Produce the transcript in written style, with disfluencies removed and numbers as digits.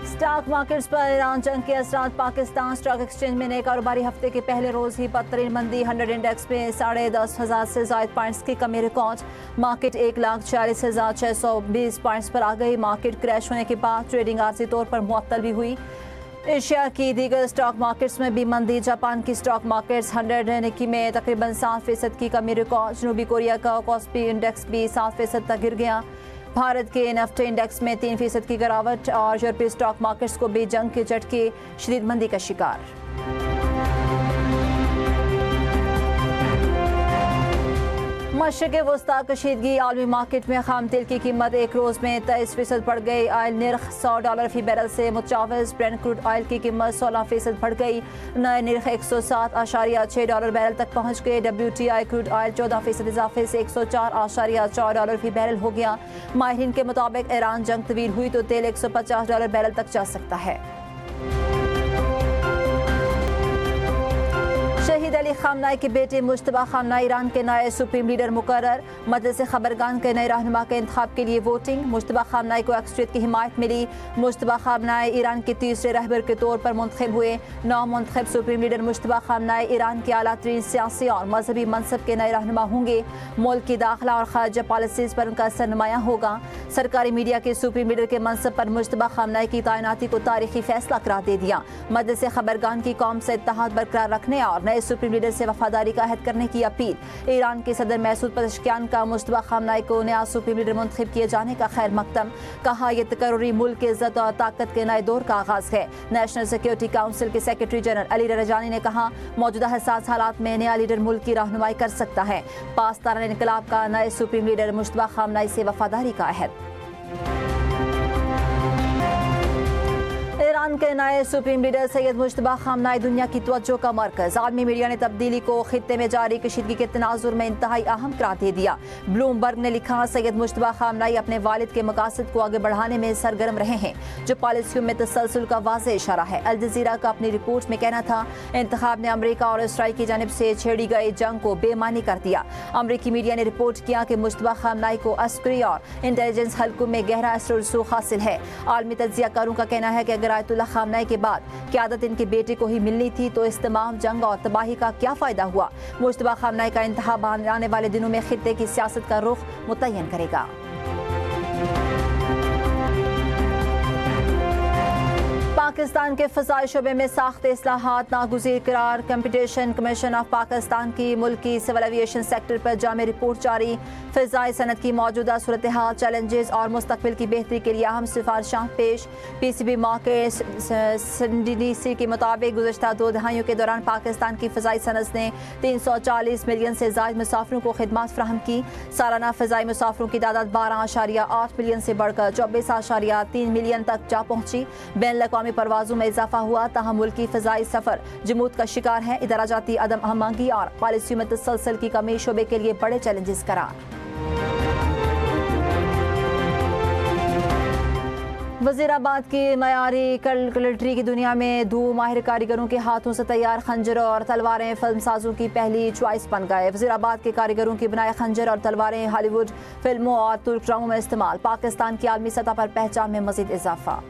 Stock markets पर Iran जंग के असरात। पाकिस्तान स्टॉक एक्सचेंज में नए कारोबारी हफ्ते के पहले रोज ही बदतरीन मंदी। 100 इंडेक्स में 10,500 से ज्यादा पॉइंट्स की कमी रिकॉर्ड। मार्केट 1,40,620 पॉइंट्स पर आ गई। मार्केट क्रैश होने के बाद ट्रेडिंग आर्जी तौर पर मुअत्तल भी हुई। एशिया की दीगर स्टॉक मार्केट्स में भी मंदी। जापान की स्टॉक मार्केट्स 100 निकी में तकरीबन 7% की कमी रिकॉर्ड। जनूबी कोरिया का कॉस्पी इंडेक्स भी 7% तक गिर गया। भारत के निफ्टी इंडेक्स में 3% की गिरावट और यूरोपीय स्टॉक मार्केट्स को भी जंग के झटके शदीद मंदी का शिकार। मशरक़ वस्ता कशीदगी। आलमी मार्केट में खाम तेल की कीमत एक रोज़ में 23% बढ़ गई। ऑयल निर्ख $100 फी बैरल से मुतजाविज़। ब्रेंट क्रूड ऑयल की कीमत 16% बढ़ गई। नए निर्ख $107.6 बैरल तक पहुँच गए। WTI क्रूड ऑयल 14% इजाफे से $104.4 फी बैरल हो गया। माहिरीन के मुताबिक ईरान जंग तवील हुई तो तेल $150 बैरल तक जा सकता है। शहीद अली खामनाई के बेटे मुश्तबा खामनाई ईरान के नए सुप्रीम लीडर मुकर्रर। मजलिस खबरगान के नए रहनुमा के इंतखाब के लिए वोटिंग। मुश्तबा खामनाई को अक्सरियत की हिमायत मिली। मुश्तबा खामनाई ईरान के तीसरे रहबर के तौर पर मुंतखब हुए। नामुंतखब supreme leader Mojtaba Khamenei Iran के आला तरीन सियासी और मजहबी मनसब के नए रहनुमा होंगे। मुल्क की दाखिला और खारजा पॉलिसीज पर उनका असर नुमायां होगा। सरकारी मीडिया के सुप्रीम लीडर के मनसब पर मुश्तबा खामनाई की तैनाती को तारीखी फैसला करार दे दिया। मजलिस खबरगान की कौम से इत्तेहाद बरकरार रखने और नए सुप्रीम लीडर से वफादारी का अहद करने की अपील। ईरान के सदर मसूद पज़ेश्कियान का मुश्तबा खामनाई को नया सुप्रीम लीडर मुंतखब किए जाने का खैर मकदम। कहा यह तकर्रुरी मुल्क की इज्जत और ताकत के नए दौर का आगाज है। नेशनल सिक्योरिटी काउंसिल के सेक्रेटरी जनरल अली रजानी ने कहा मौजूदा हसास हालात में नया लीडर मुल्क की रहनुमाई कर सकता है। पासदारान इनकलाब का नए सुप्रीम लीडर मुश्तबा खामनाई से वफादारी का अहद। ईरान के नए सुप्रीम लीडर सैयद मुश्तबा खामनाई दुनिया की तवज्जो का मरकज। आलमी मीडिया ने तब्दीली को खित्ते में जारी कशीदगी के तनाजुर में इंतहाई अहम करार दे दिया। ब्लूमबर्ग ने लिखा सैयद मुश्तबा खामनाई अपने वालिद के मकासद को आगे बढ़ाने में सरगर्म रहे हैं, जो पॉलिसियों में तसलसल का वाज़ेह इशारा है। अल जज़ीरा का अपनी रिपोर्ट में कहना था इंतखाब ने अमरीका और इसराइल की जानिब से छेड़ी गई जंग को बेमानी कर दिया। अमरीकी मीडिया ने रिपोर्ट किया कि मुश्तबा खामनाई को अस्करी और इंटेलिजेंस हल्कों में गहरा असर रसूख हासिल है। आलमी तज्जियाकारों का कहना है कि अगर आयतुल्लाह खामनाई के बाद क़यादत इनके बेटे को ही मिलनी थी तो इस तमाम जंग और तबाही का क्या फ़ायदा हुआ। मुश्तबा खामनाई का इंतखाब आने वाले दिनों में खित्ते की सियासत का रुख मुतय्यन करेगा। पाकिस्तान के फ़ज़ाई शोबे में साख्ते इस्लाहात नागुज़ीर करार। कंपटीशन कमीशन ऑफ पाकिस्तान की मुल्की सिविल एविएशन सेक्टर पर जामे रिपोर्ट जारी। फ़ज़ाई सनत की मौजूदा सूरत हाल, चैलेंजेस और मुस्तकबिल की बेहतरी के लिए अहम सिफारिशात पेश। PCB मार्केट CNBC के मुताबिक गुज़श्ता 2 दहाइयों के दौरान पाकिस्तान की फ़ज़ाई सनत ने 340 मिलियन से ज़ायद मुसाफिरों को खिदमत फ्राहम की। सालाना फ़ज़ाई मुसाफिरों की तादाद 12.8 मिलियन से बढ़कर 24.3 मिलियन तक जा पहुँची। बैनुल-अक़वामी परवाज़ों में इजाफा हुआ। ताहम मुल्की फ़ज़ाई सफ़र जमूद का शिकार है। इदारा जाती अदम हमंगी और पॉलिसियों में तसलसल की कमी शोबे के लिए बड़े चैलेंजेस करार। वज़ीराबाद की मयारी कटलरी की दुनिया में धूम माहिर कारीगरों के हाथों से तैयार खंजर और तलवारें फिल्म साजों की पहली चॉइस बन गए। वज़ीराबाद के कारीगरों की बनाए खंजर और तलवारें हॉलीवुड फिल्मों और तुर्क ड्रामों में इस्तेमाल। पाकिस्तान की आलमी सतह पर पहचान में मज़ीद इजाफा।